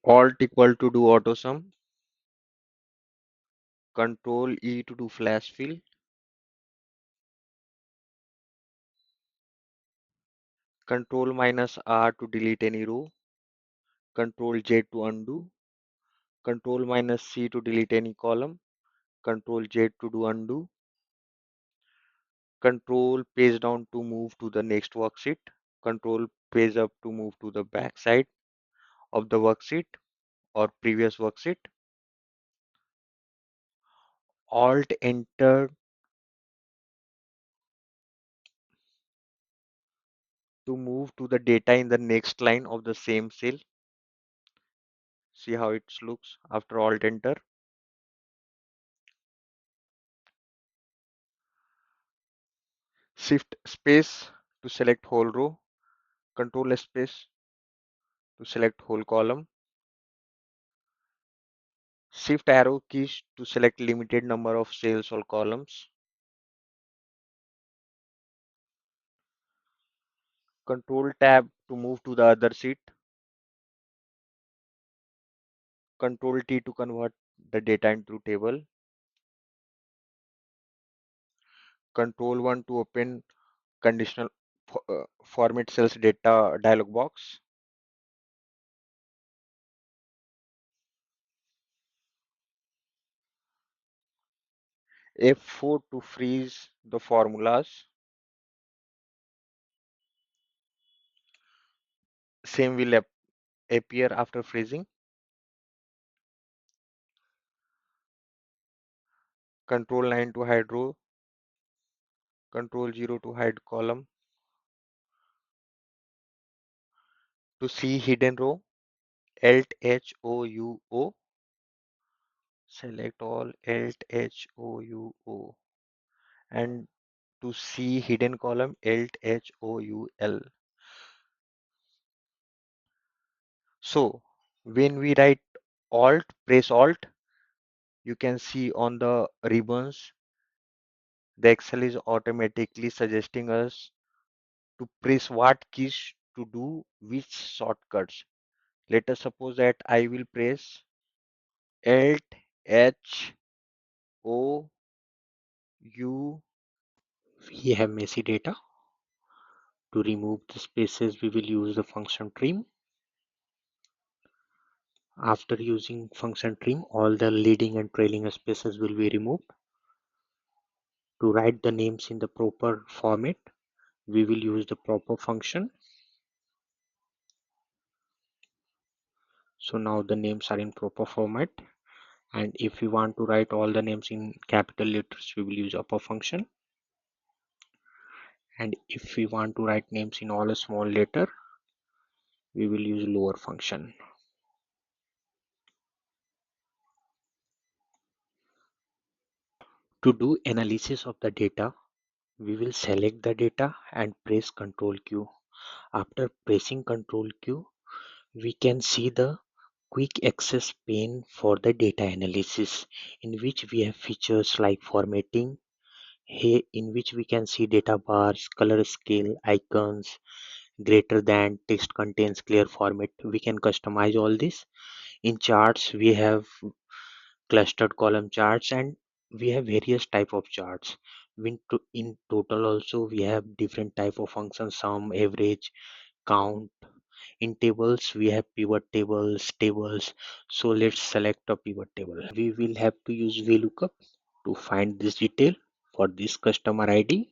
Alt equal to do auto sum. Control E to do flash fill. Control minus R to delete any row. Control J to undo. Control minus C to delete any column. Control J to do undo. Control page down to move to the next worksheet. Control page up to move to the back side of the worksheet or previous worksheet. Alt enter to move to the data in the next line of the same cell. See how it looks after Alt enter. Shift space to select whole row. Control space to select whole column. Shift arrow keys to select limited number of cells or columns. Control tab to move to the other sheet. Control T to convert the data into table. Control 1 to open conditional format cells data dialog box. F4 to freeze the formulas. Same will appear after freezing. Control 9 to hide row. Control 0 to hide column. To see hidden row, Alt H O U O. Select all Alt H O U O. And to see hidden column, Alt H O U L. So when we write Alt, press Alt, you can see on the ribbons, the Excel is automatically suggesting us to press what keys to do which shortcuts. Let us suppose that I will press Alt H O U. We have messy data. To remove the spaces, we will use the function trim. After using function trim, all the leading and trailing spaces will be removed. To write the names in the proper format, we will use the proper function. So now the names are in proper format. And if we want to write all the names in capital letters, we will use upper function. And if we want to write names in all a small letter, we will use lower function. To do analysis of the data, we will select the data and press Ctrl Q. After pressing Ctrl Q, we can see the quick access pane for the data analysis, in which we have features like formatting, here in which we can see data bars, color scale, icons, greater than, text contains clear format. We can customize all this. In charts, we have clustered column charts, and we have various type of charts. In total also we have different type of functions, sum, average, count. In tables we have pivot tables. So let's select a pivot table. We will have to use VLOOKUP to find this detail for this customer ID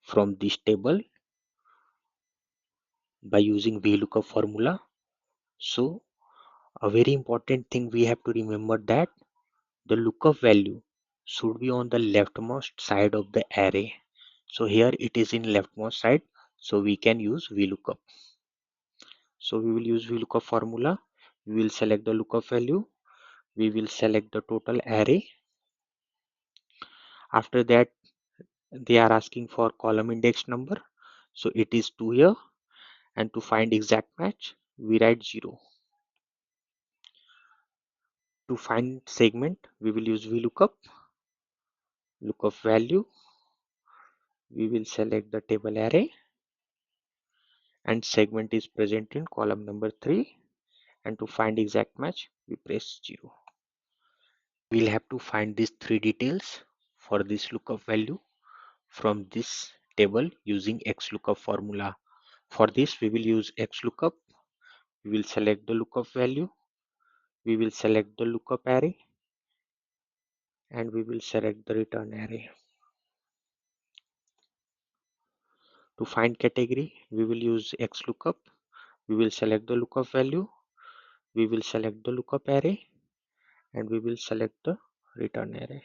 from this table by using VLOOKUP formula. So a very important thing we have to remember that the lookup value should be on the leftmost side of the array. So here it is in leftmost side, so we can use VLOOKUP. So we will use VLOOKUP formula. We will select the lookup value. We will select the total array. After that, they are asking for column index number. So it is 2 here. And to find exact match, we write 0. To find segment, we will use VLOOKUP. Lookup value. We will select the table array. And segment is present in column number 3. and to find exact match we press 0. We'll have to find these three details for this lookup value from this table using XLOOKUP formula. For this we will use XLOOKUP. We will select the lookup value, we will select the lookup array, and we will select the return array. To find category, we will use XLOOKUP. We will select the lookup value, we will select the lookup array, and we will select the return array.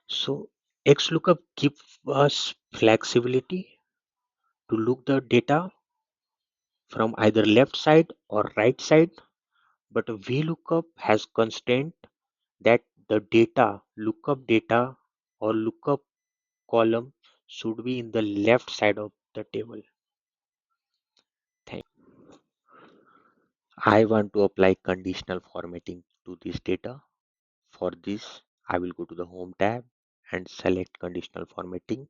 So XLOOKUP gives us flexibility to look the data from either left side or right side, but VLOOKUP has constraint that the data, lookup data or lookup column should be in the left side of the table. Thank you. I want to apply conditional formatting to this data. For this, I will go to the Home tab and select conditional formatting,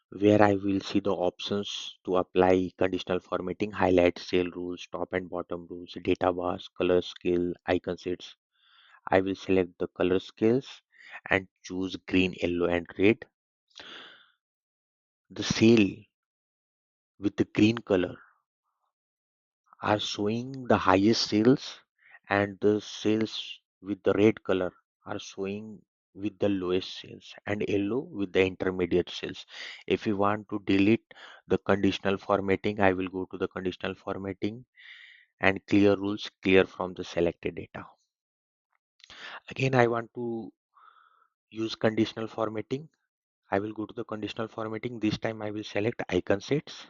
where I will see the options to apply conditional formatting: highlight, cell rules, top and bottom rules, data bars, color scale, icon sets. I will select the color scales and choose green, yellow, and red. The cell with the green color are showing the highest sales, and the sales with the red color are showing with the lowest sales, and yellow with the intermediate sales. If we want to delete the conditional formatting, I will go to the conditional formatting and clear rules, clear from the selected data. Again, I want to use conditional formatting. I will go to the conditional formatting. This time I will select icon sets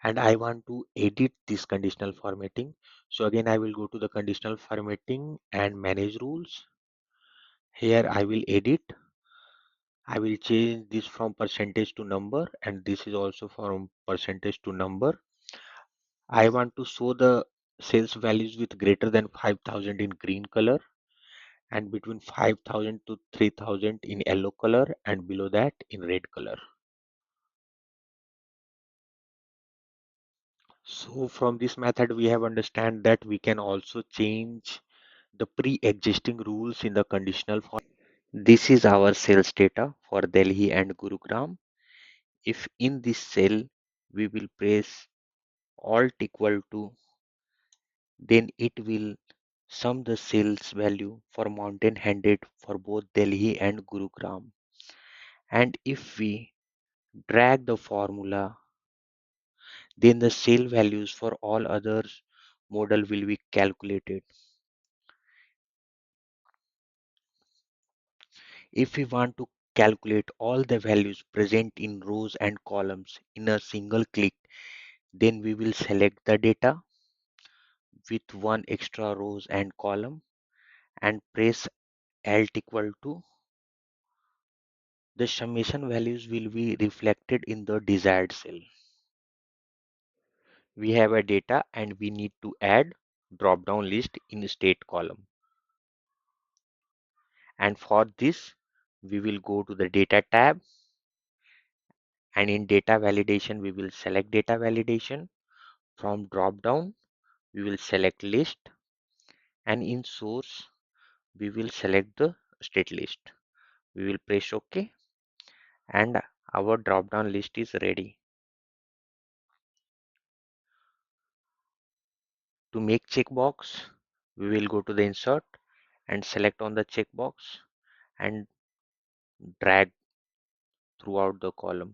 and I want to edit this conditional formatting. So again, I will go to the conditional formatting and manage rules. Here I will edit. I will change this from percentage to number, and this is also from percentage to number. I want to show the sales values with greater than 5,000 in green color and between 5,000 to 3,000 in yellow color and below that in red color. So from this method we have understand that we can also change the pre-existing rules in the conditional form. This is our sales data for Delhi and Gurugram. If in this cell we will press Alt equal to, then it will sum the sales value for mountain handed for both Delhi and Gurugram. And if we drag the formula, then the sale values for all other model will be calculated. If we want to calculate all the values present in rows and columns in a single click, then we will select the data with one extra rows and column and press Alt equal to. The summation values will be reflected in the desired cell. We have a data and we need to add drop down list in state column. And for this, we will go to the data tab, and in data validation, we will select data validation. From drop down, we will select list, and in source, we will select the state list. We will press OK, and our drop down list is ready. To make checkbox, we will go to the insert and select on the checkbox and drag throughout the column.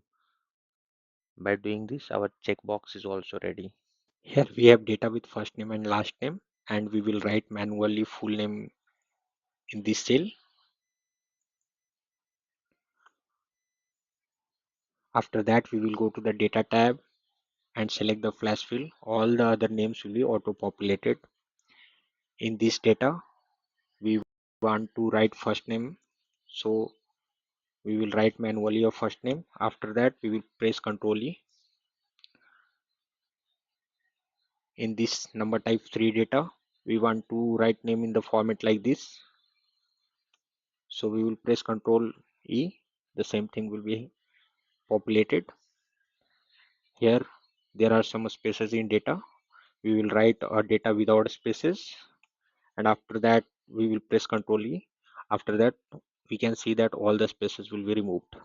By doing this, our checkbox is also ready. Here we have data with first name and last name, and we will write manually full name in this cell. After that, we will go to the data tab and select the flash fill. All the other names will be auto populated. In this data, we want to write first name, so we will write manually your first name. After that, we will press Ctrl E. In this number type 3 data, we want to write name in the format like this, so we will press Ctrl E. The same thing will be populated. Here there are some spaces in data, we will write our data without spaces, and after that we will press Ctrl E. After that we can see that all the spaces will be removed.